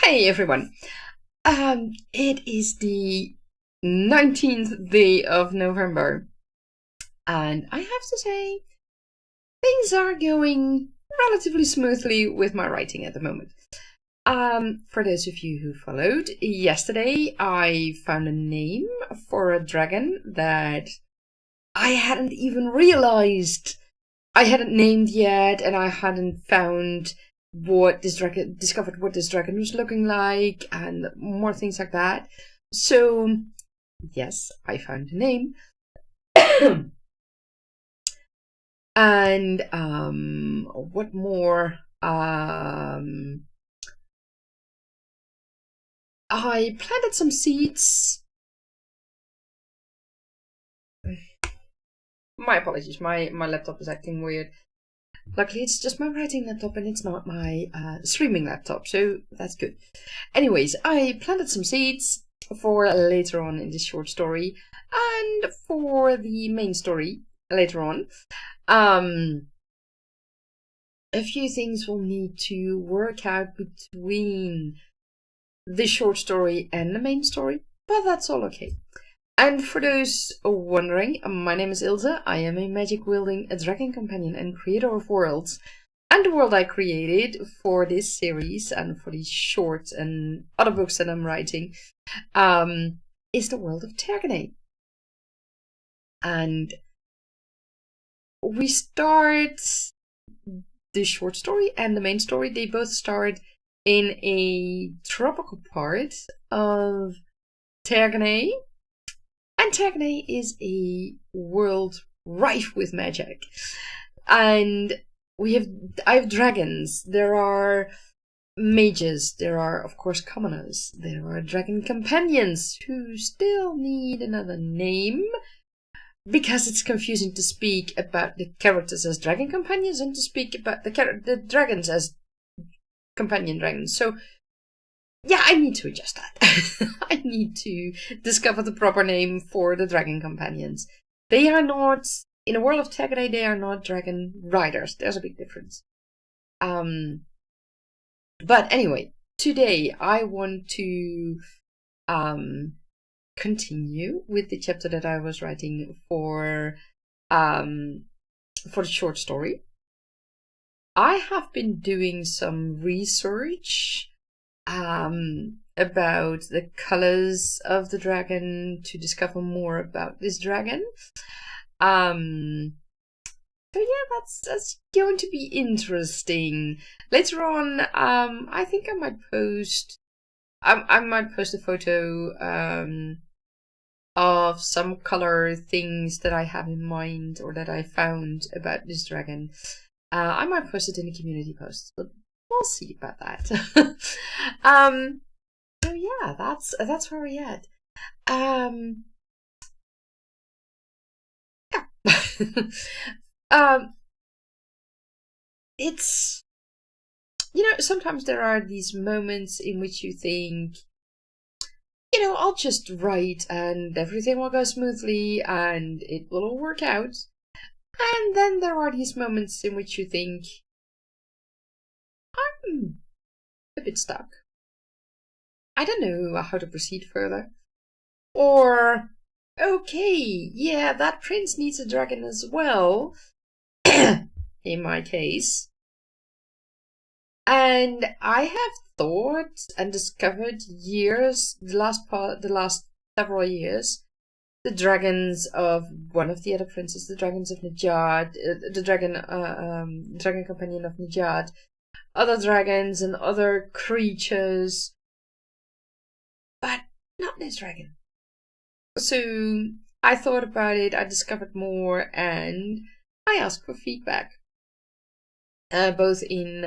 Hey everyone. It is the 19th day of November, and I have to say, things are going relatively smoothly with my writing at the moment. For those of you who followed, yesterday I found a name for a dragon that I hadn't even realized I hadn't named yet, and I hadn't discovered what this dragon was looking like, and more things like that. So, yes, I found a name. And, what more? I planted some seeds. My apologies, my laptop is acting weird. Luckily, it's just my writing laptop and it's not my streaming laptop, so that's good. Anyways, I planted some seeds for later on in this short story and for the main story later on. A few things will need to work out between the short story and the main story, but that's all okay. And for those wondering, my name is Ilse. I am a magic-wielding dragon companion and creator of worlds. And the world I created for this series and for these shorts and other books that I'm writing is the world of Terganay. And we start the short story and the main story. They both start in a tropical part of Terganay. And Terganay is a world rife with magic. And I have dragons. There are mages. There are, of course, commoners. There are dragon companions who still need another name because it's confusing to speak about the characters as dragon companions and to speak about the dragons as companion dragons. So, yeah, I need to adjust that. I need to discover the proper name for the dragon companions. They are not, in the world of Terganay, they are not dragon riders. There's a big difference. But anyway, today I want to continue with the chapter that I was writing for the short story. I have been doing some research about the colors of the dragon to discover more about this dragon. So yeah, that's going to be interesting. Later on, I think I might post. I might post a photo of some color things that I have in mind or that I found about this dragon. I might post it in the community post, but we'll see about that. So yeah, that's where we're at. Yeah. It's, sometimes there are these moments in which you think, I'll just write and everything will go smoothly and it will all work out. And then there are these moments in which you think, I'm a bit stuck. I don't know how to proceed further. Or, okay, yeah, that prince needs a dragon as well, in my case. And I have thought and discovered the last several years, the dragons of one of the other princes, the dragons of Nejat, the dragon companion of Nejat, other dragons and other creatures, but not this dragon. So I thought about it, I discovered more, and I asked for feedback. Both in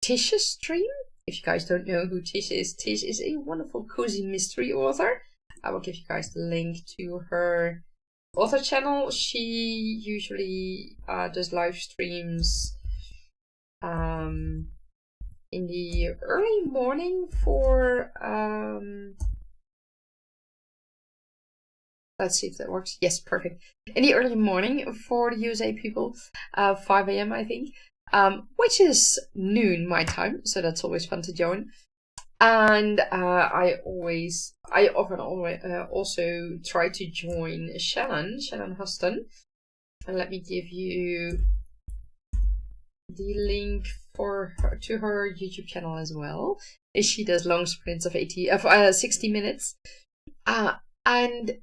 Tish's stream. If you guys don't know who Tish is a wonderful cozy mystery author. I will give you guys the link to her author channel. She usually does live streams in the early morning for let's see if that works. Yes, perfect. In the early morning for the USA people, 5 a.m. I think. which is noon my time, so that's always fun to join. And I often also try to join Shannon Huston. And let me give you the link to her YouTube channel as well. She does long sprints of 60 minutes. And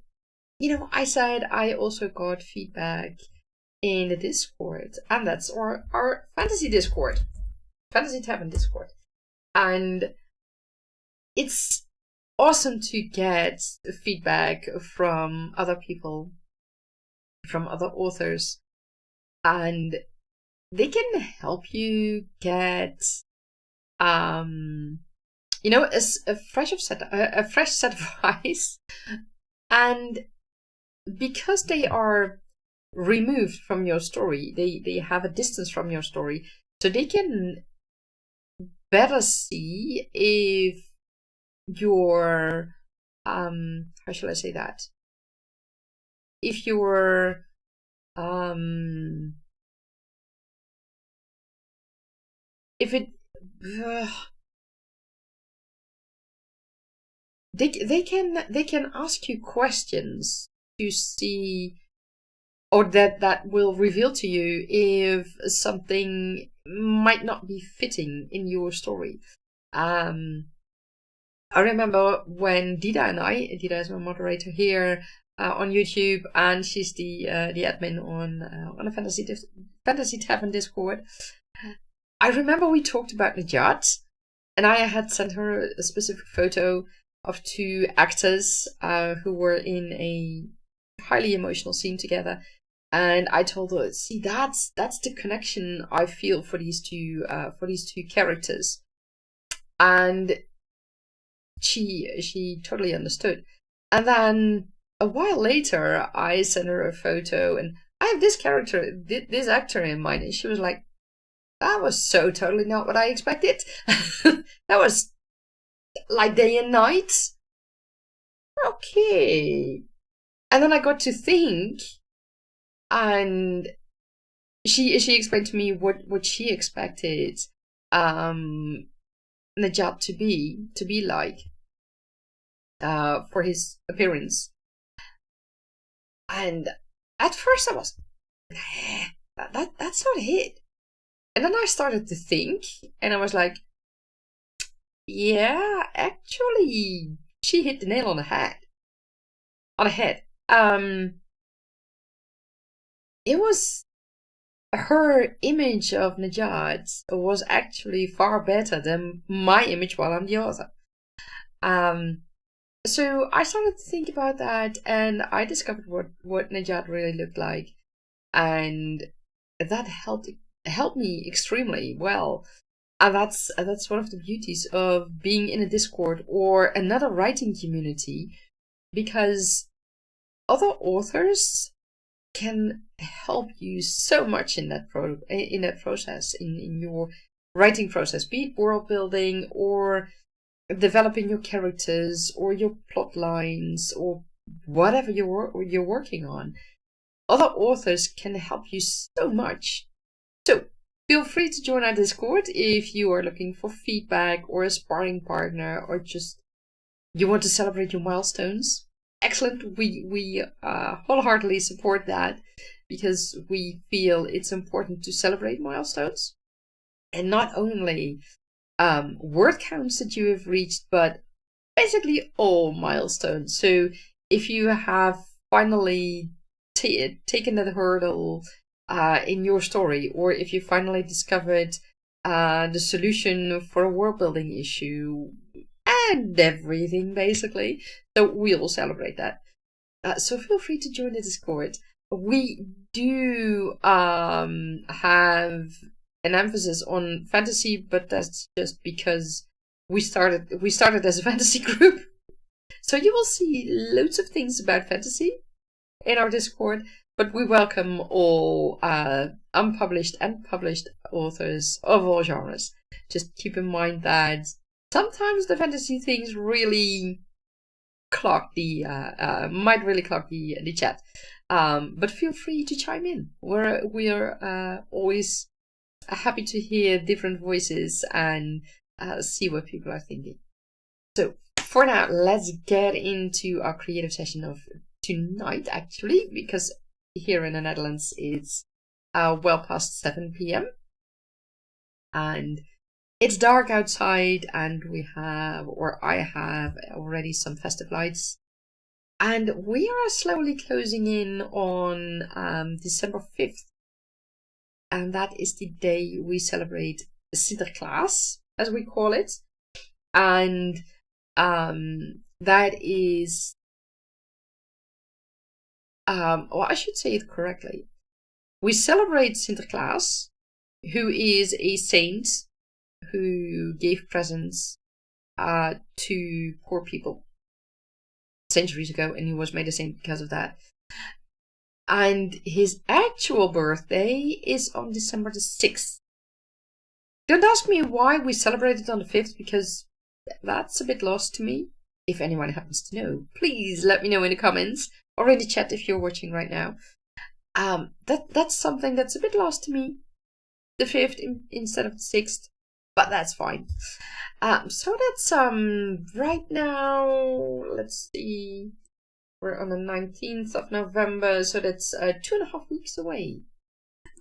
I said I also got feedback in the Discord, and that's our fantasy Discord, Fantasy Tavern Discord. And it's awesome to get feedback from other people, from other authors, and they can help you get a fresh set of eyes. And because they are removed from your story, they have a distance from your story, so they can better see if your how shall I say that? If your if it they can ask you questions to see, or that will reveal to you if something might not be fitting in your story. I remember when Dida is my moderator here on YouTube, and she's the admin on a Fantasy Tavern Discord. I remember we talked about Nejat, and I had sent her a specific photo of two actors who were in a highly emotional scene together, and I told her, see, that's the connection I feel for these two characters, and she totally understood. And then a while later, I sent her a photo, and I have this actor in mind, and she was like, that was so totally not what I expected. That was like day and night. Okay. And then I got to think, and she explained to me what she expected Nejat to be like for his appearance. And at first I was, that's not it. And then I started to think, and I was like, yeah, actually, she hit the nail on the head. It was her image of Nejat was actually far better than my image while I'm the author. So I started to think about that, and I discovered what Nejat really looked like, and that helped me extremely well. And that's one of the beauties of being in a Discord or another writing community, because other authors can help you so much in that process, in your writing process, be it world building or developing your characters or your plot lines or whatever you're working on. Other authors can help you so much. So feel free to join our Discord if you are looking for feedback or a sparring partner, or just you want to celebrate your milestones. Excellent. We wholeheartedly support that, because we feel it's important to celebrate milestones, and not only word counts that you have reached, but basically all milestones. So if you have finally taken that hurdle in your story, or if you finally discovered the solution for a world building issue, and everything basically, so we'll celebrate that. So feel free to join the Discord. We do have an emphasis on fantasy, but that's just because we started as a fantasy group. So you will see loads of things about fantasy in our Discord, but we welcome all unpublished and published authors of all genres. Just keep in mind that sometimes the fantasy things really might really clog the chat. But feel free to chime in. We are always happy to hear different voices and see what people are thinking. So for now, let's get into our creative session of tonight, actually, because here in the Netherlands it's well past 7 p.m. and it's dark outside, and we have, or I have already some festive lights. And we are slowly closing in on December 5th. And that is the day we celebrate Sinterklaas, as we call it. And that is, well, I should say it correctly. We celebrate Sinterklaas, who is a saint who gave presents to poor people centuries ago, and he was made a saint because of that. And his actual birthday is on December the 6th. Don't ask me why we celebrate it on the 5th, because that's a bit lost to me. If anyone happens to know, please let me know in the comments or in the chat if you're watching right now. That's something that's a bit lost to me. The 5th instead of the 6th, but that's fine. So that's right now, let's see, we're on the 19th of November, so that's 2.5 weeks away.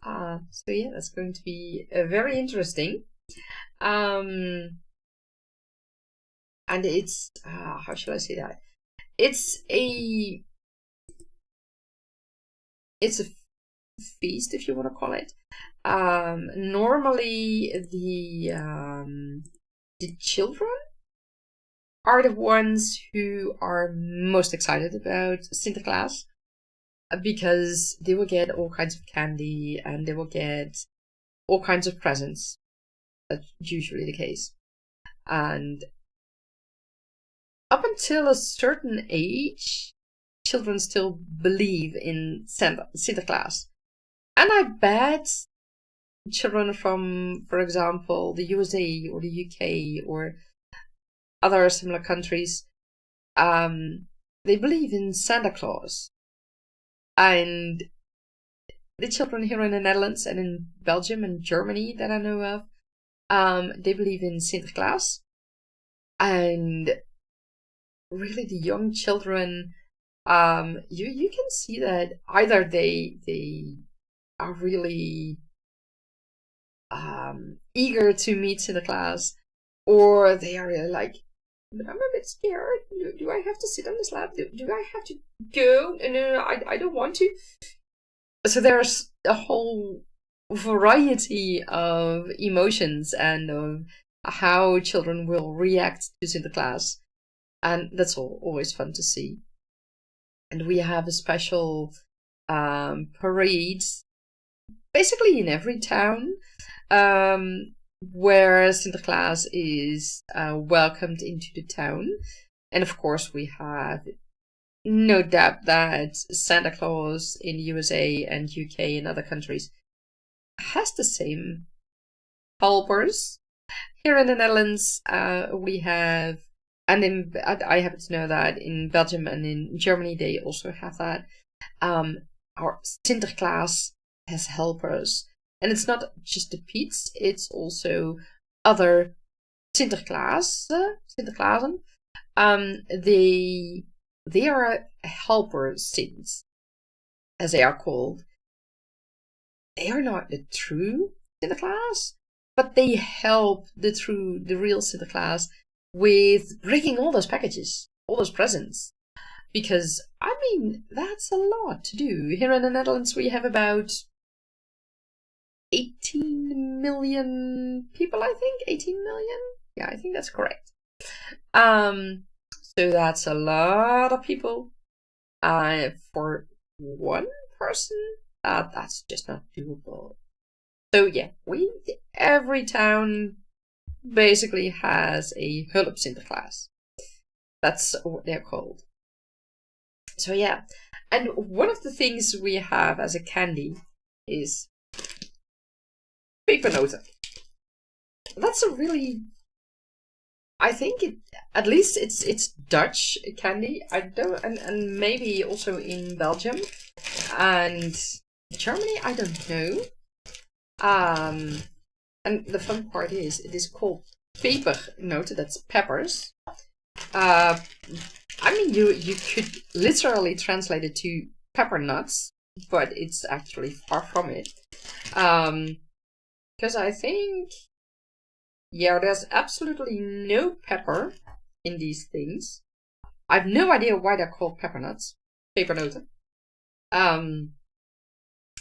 So yeah, that's going to be very interesting. And it's, how shall I say that? It's a feast, if you want to call it. Normally the children are the ones who are most excited about Sinterklaas, because they will get all kinds of candy and they will get all kinds of presents. That's usually the case. And up until a certain age, children still believe in Sinterklaas. And I bet children from, for example, the USA or the UK or other similar countries, they believe in Santa Claus. And the children here in the Netherlands and in Belgium and Germany that I know of, they believe in Sinterklaas. And really the young children, you can see that either they are really eager to meet Sinterklaas, or they are really like, but I'm a bit scared. Do I have to sit on this lap? Do I have to go? No, I don't want to. So there's a whole variety of emotions and of how children will react to Sinterklaas. And that's always fun to see. And we have a special parade, basically in every town, where Sinterklaas is welcomed into the town. And of course we have no doubt that Santa Claus in the USA and UK and other countries has the same helpers. Here in the Netherlands we have, and I happen to know that in Belgium and in Germany they also have that. Our Sinterklaas has helpers. And it's not just the Piets, it's also other Sinterklaasen. They are helper saints, as they are called. They are not the true Sinterklaas, but they help the real Sinterklaas with bringing all those packages, all those presents. Because, I mean, that's a lot to do. Here in the Netherlands we have about 18 million people, I think. 18 million? Yeah, I think that's correct. So that's a lot of people. For one person, that's just not doable. So yeah, every town basically has a hulp Sinterklaas. That's what they're called. So yeah, and one of the things we have as a candy is pepernoten. That's a really, I think at least it's Dutch candy. I don't, and maybe also in Belgium and Germany. I don't know. And the fun part is, it is called pepernoten, that's peppers. I mean, you could literally translate it to pepper nuts, but it's actually far from it. Because I think, yeah, there's absolutely no pepper in these things. I have no idea why they're called pepper nuts, pepernoten.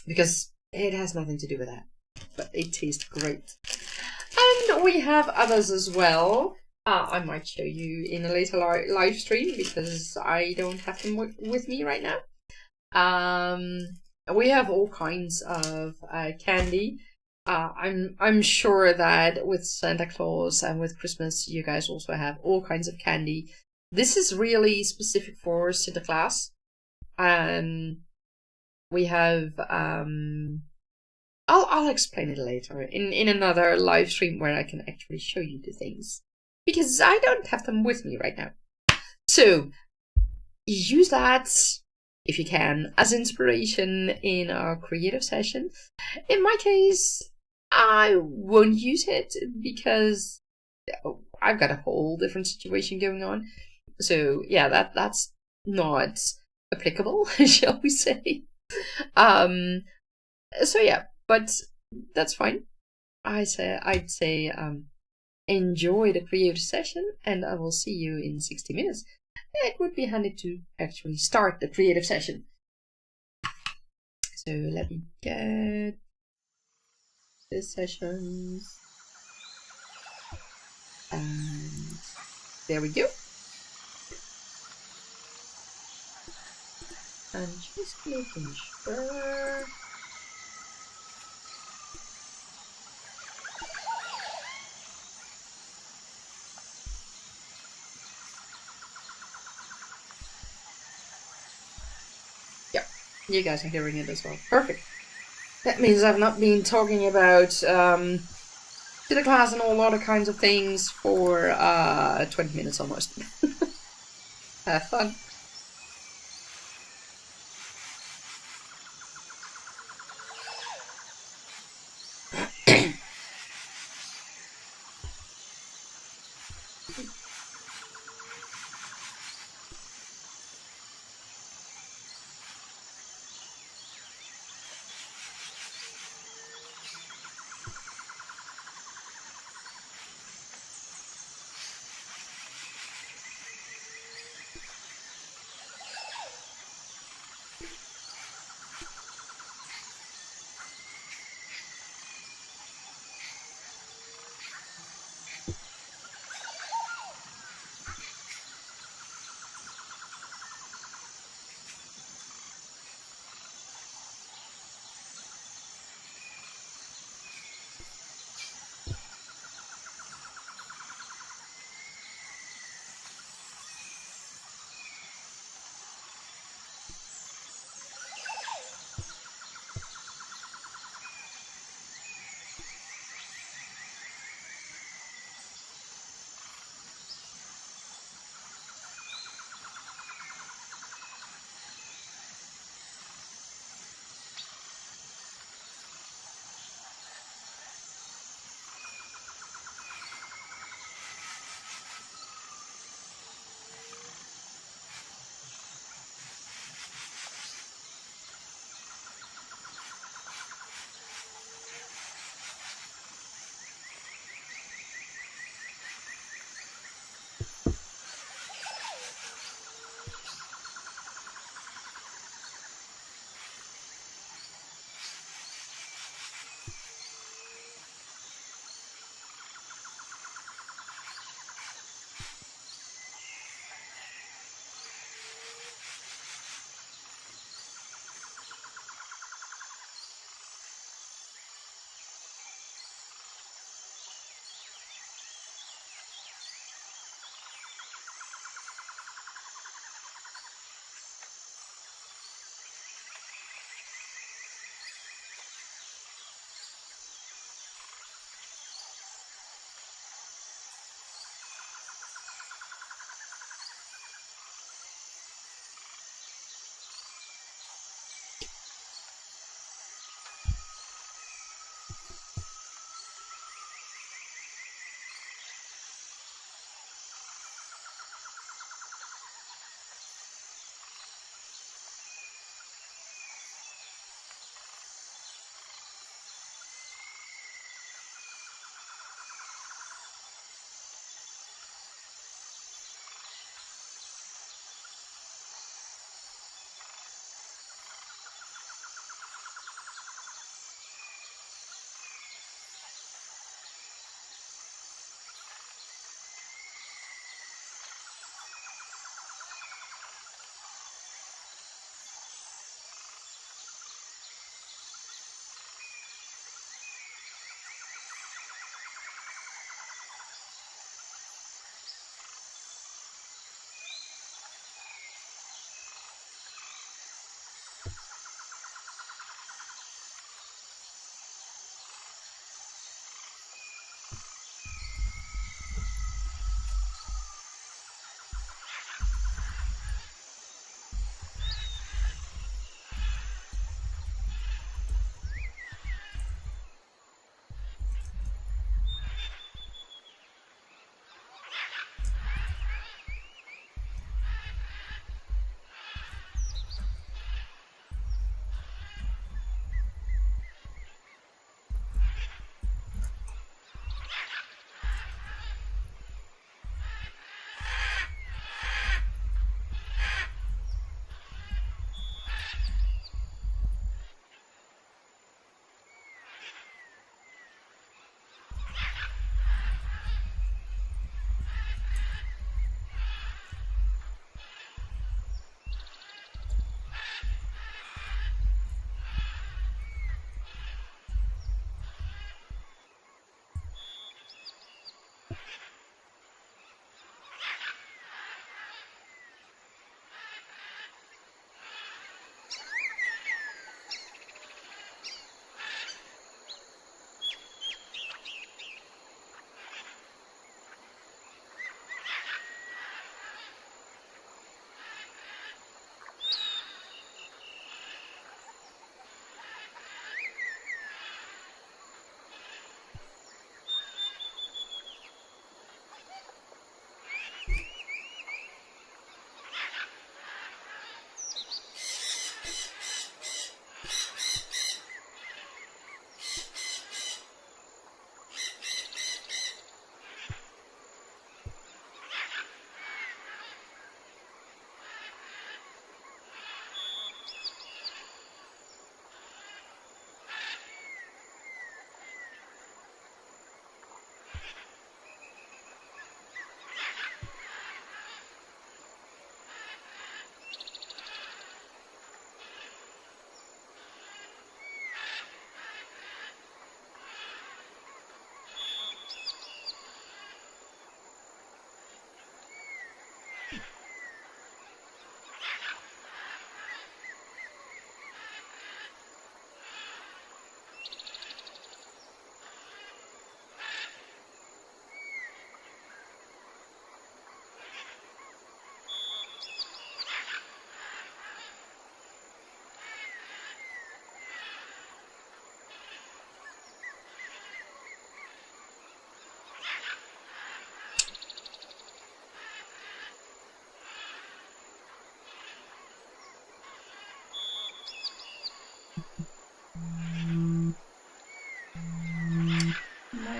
Because it has nothing to do with that, but they taste great. And we have others as well. I might show you in a later live stream because I don't have them with me right now. We have all kinds of candy. I'm sure that with Santa Claus and with Christmas, you guys also have all kinds of candy. This is really specific for Sinterklaas. We have I'll explain it later in another live stream where I can actually show you the things, because I don't have them with me right now. So use that if you can as inspiration in our creative session. In my case, I won't use it because I've got a whole different situation going on. So yeah, that's not applicable, shall we say. So yeah, but that's fine. I'd say enjoy the creative session, and I will see you in 60 minutes. It would be handy to actually start the creative session. So let me get the sessions, and there we go. And just making sure. Yeah, you guys are hearing it as well. Perfect. That means I've not been talking about the class and all other kinds of things for 20 minutes almost. Have fun.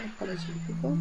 My apologies, people.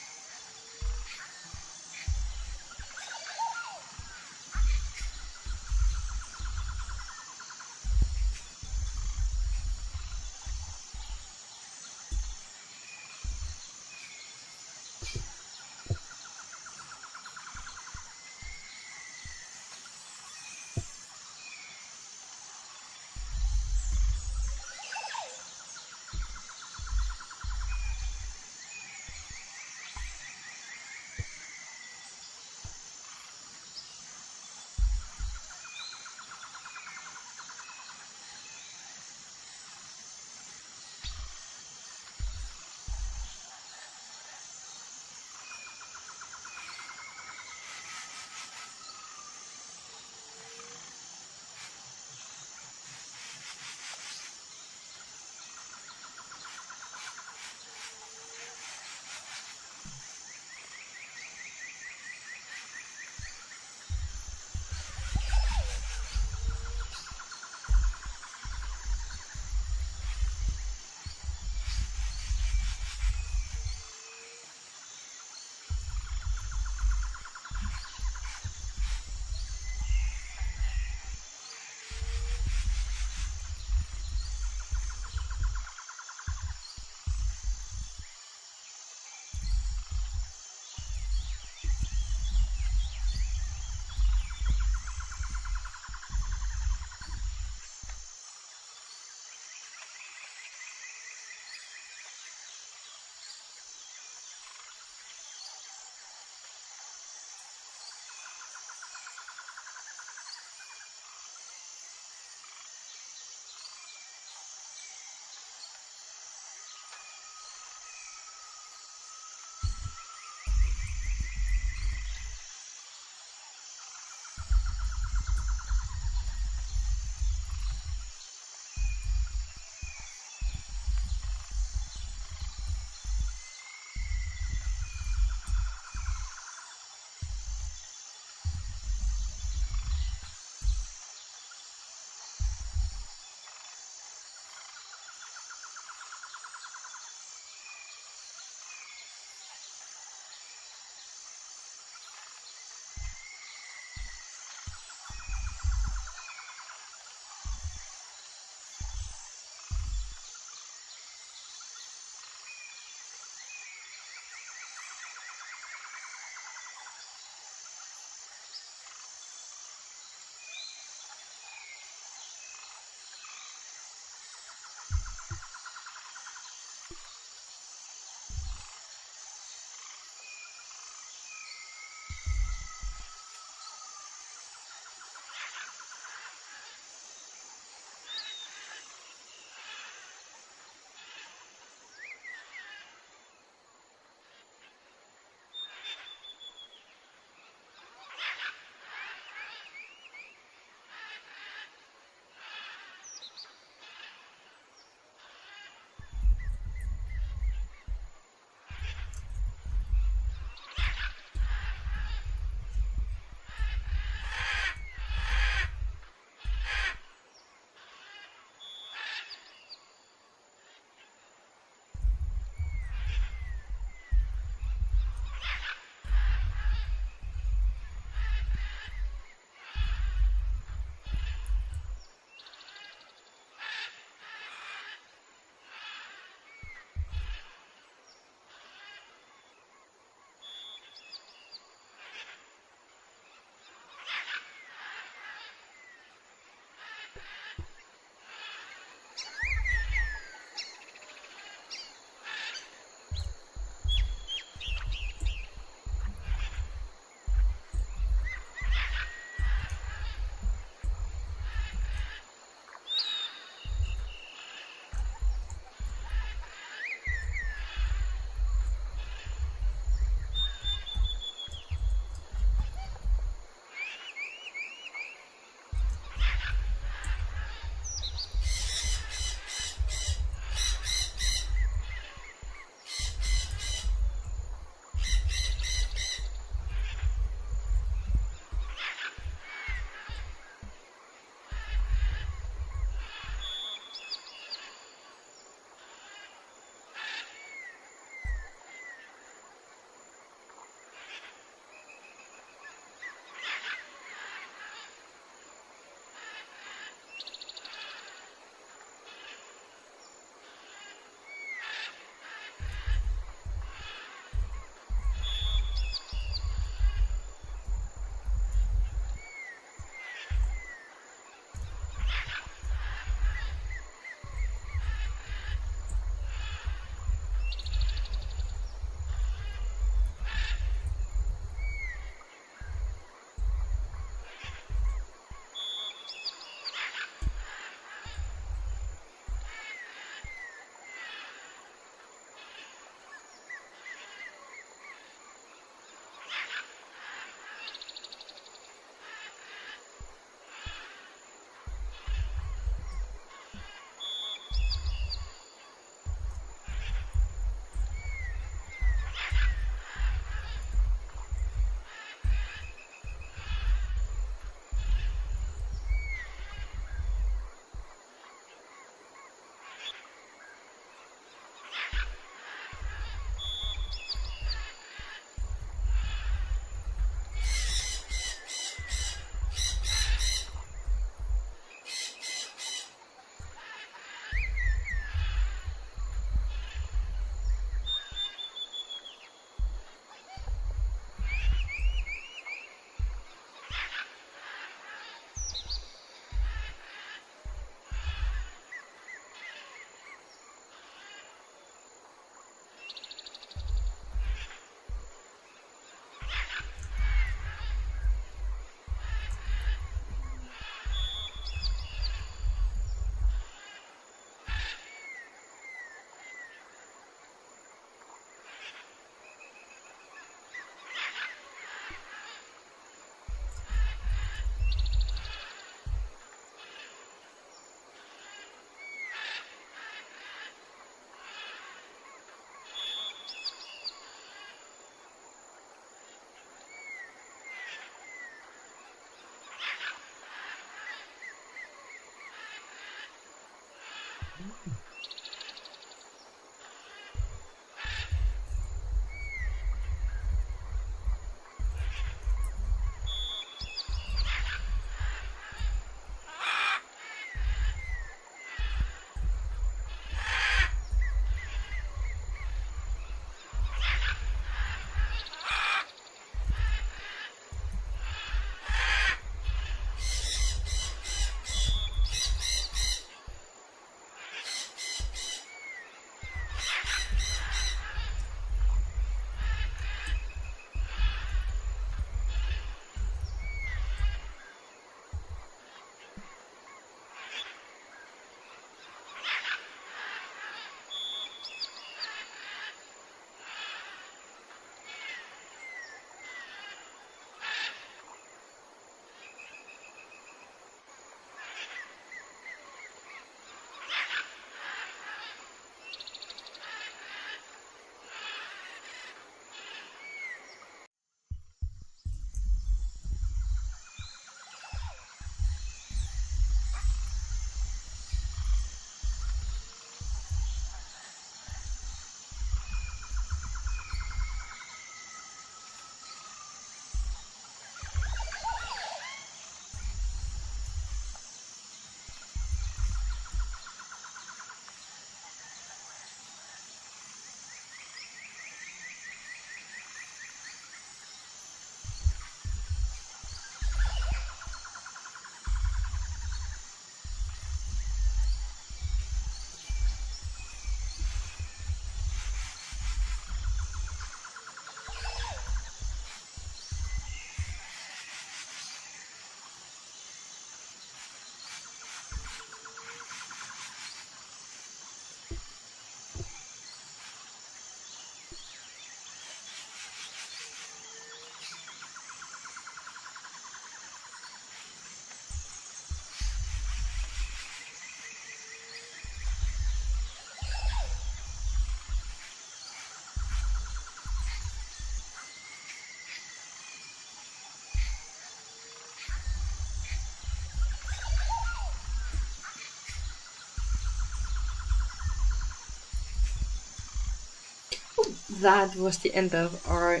that was the end of our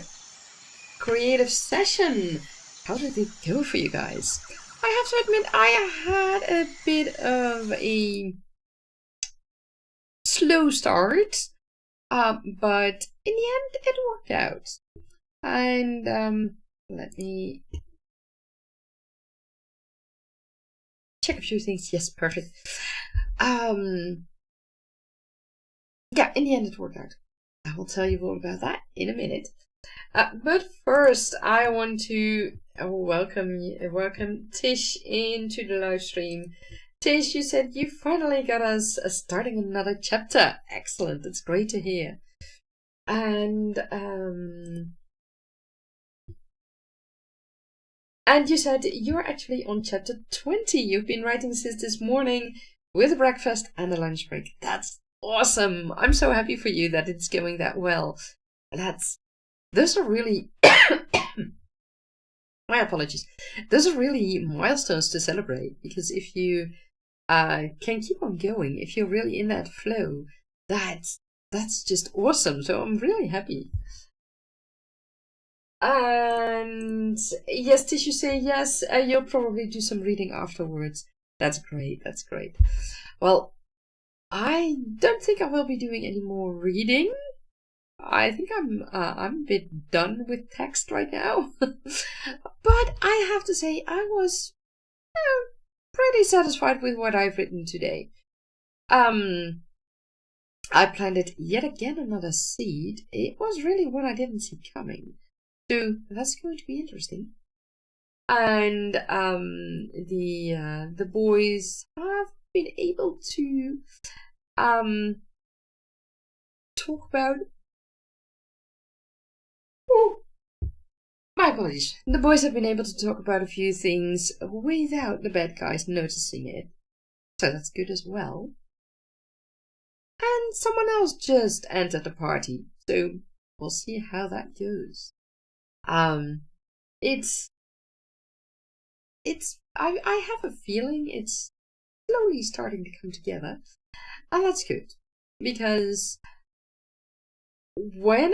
creative session. How did it go for you guys? I have to admit, I had a bit of a slow start, but in the end, it worked out. And let me check a few things. Yes, perfect. Yeah, in the end, it worked out. I will tell you all about that in a minute. But first, I want to welcome Tish into the live stream. Tish, you said you finally got us starting another chapter. Excellent, that's great to hear. And you said you're actually on chapter 20. You've been writing since this morning with a breakfast and a lunch break. That's awesome. I'm so happy for you that it's going that well. Those are really my apologies. Those are really milestones to celebrate, because if you can keep on going, if you're really in that flow, that's just awesome. So I'm really happy. And yes, Tish, you say yes, you'll probably do some reading afterwards. That's great, that's great. Well, I don't think I will be doing any more reading. I think I'm a bit done with text right now. But I have to say, I was pretty satisfied with what I've written today. I planted yet again another seed. It was really one I didn't see coming. So that's going to be interesting. And the boys have been able to talk about. Oh, my apologies. The boys have been able to talk about a few things without the bad guys noticing it. So that's good as well. And someone else just entered the party. So we'll see how that goes. I have a feeling it's slowly starting to come together. And that's good. Because when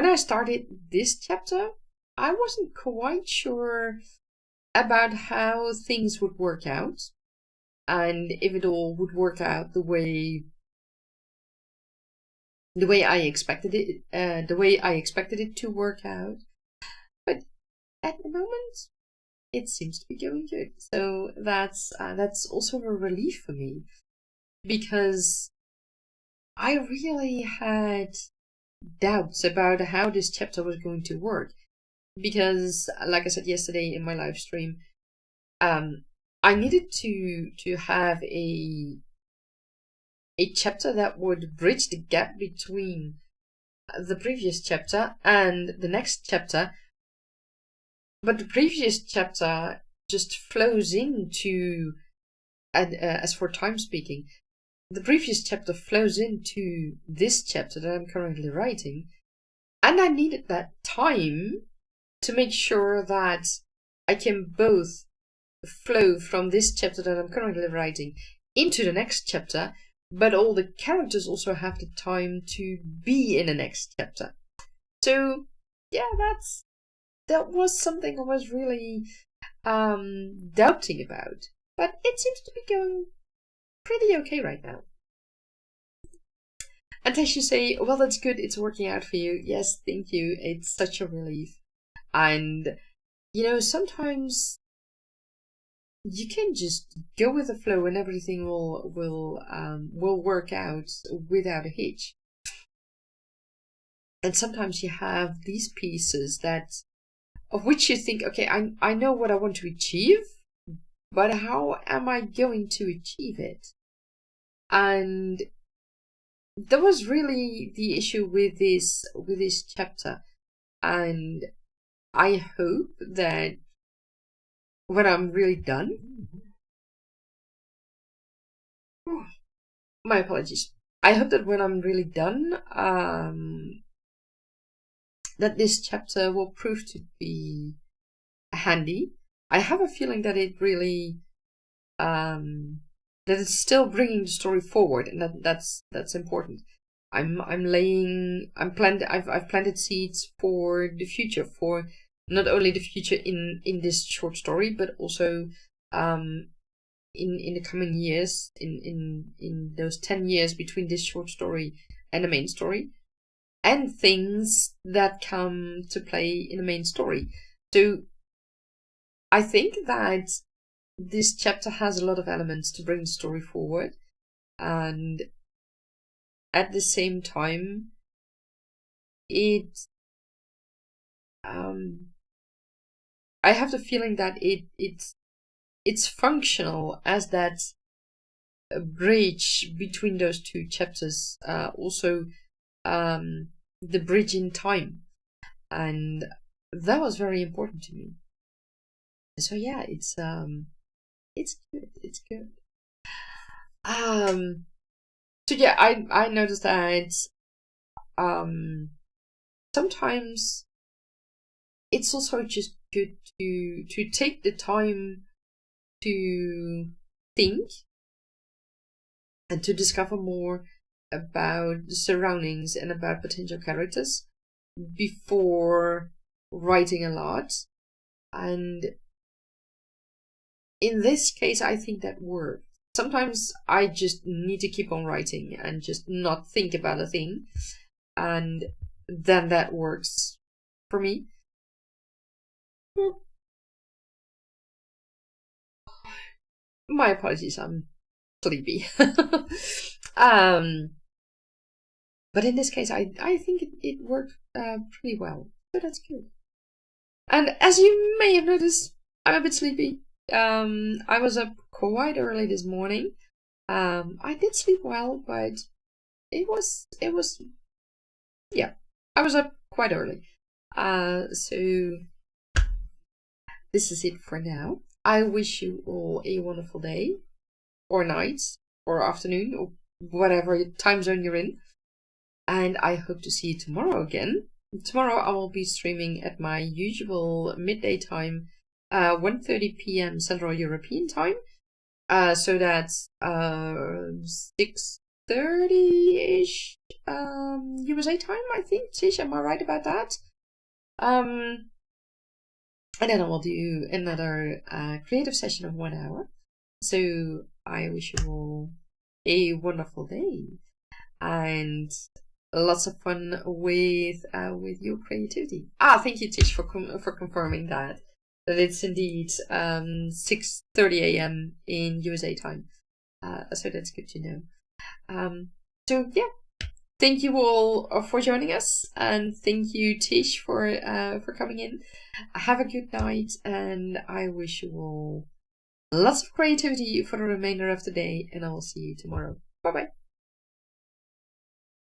I started this chapter, I wasn't quite sure about how things would work out, and if it all would work out the way I expected it, to work out. But at the moment, it seems to be going good. So that's also a relief for me, because I really had doubts about how this chapter was going to work, because like I said yesterday in my live stream, I needed to have a chapter that would bridge the gap between the previous chapter and the next chapter, but the previous chapter just flows into, and as for time speaking, the previous chapter flows into this chapter that I'm currently writing, and I needed that time to make sure that I can both flow from this chapter that I'm currently writing into the next chapter, but all the characters also have the time to be in the next chapter. So yeah, that was something I was really doubting about, but it seems to be going pretty okay right now. And as you say, well, that's good, it's working out for you. Yes, thank you. It's such a relief. And sometimes you can just go with the flow and everything will work out without a hitch. And sometimes you have these pieces of which you think, okay, I know what I want to achieve, but how am I going to achieve it? And that was really the issue with this chapter. And I hope that when I'm really done, my apologies. I hope that when I'm really done, that this chapter will prove to be handy. I have a feeling that it really, that it's still bringing the story forward, and that's important. I've planted seeds for the future, for not only the future in this short story, but also in the coming years, in those 10 years between this short story and the main story, and things that come to play in the main story. So I think that this chapter has a lot of elements to bring the story forward, and at the same time, I have the feeling that it's functional as that bridge between those two chapters, also the bridge in time, and that was very important to me. So yeah, it's good. It's good. So yeah, I noticed that sometimes it's also just good to take the time to think and to discover more about the surroundings and about potential characters before writing a lot. And in this case, I think that worked. Sometimes I just need to keep on writing and just not think about a thing, and then that works for me. My apologies, I'm sleepy. But in this case, I think it worked pretty well, so that's good. And as you may have noticed, I'm a bit sleepy. I was up quite early this morning. I did sleep well, but it was yeah, I was up quite early. So this is it for now. I wish you all a wonderful day, or night, or afternoon, or whatever time zone you're in. And I hope to see you tomorrow again. Tomorrow I will be streaming at my usual midday time, 1:30 p.m. Central European time. So that's 6:30-ish USA time, I think. Tish, am I right about that? And then I will do another creative session of 1 hour. So I wish you all a wonderful day and lots of fun with your creativity. Thank you, Tish, for confirming that it's indeed 6:30 a.m. in USA time. So that's good to know. So yeah, thank you all for joining us, and thank you, Tish, for coming in. Have a good night, and I wish you all lots of creativity for the remainder of the day, and I will see you tomorrow. Bye bye.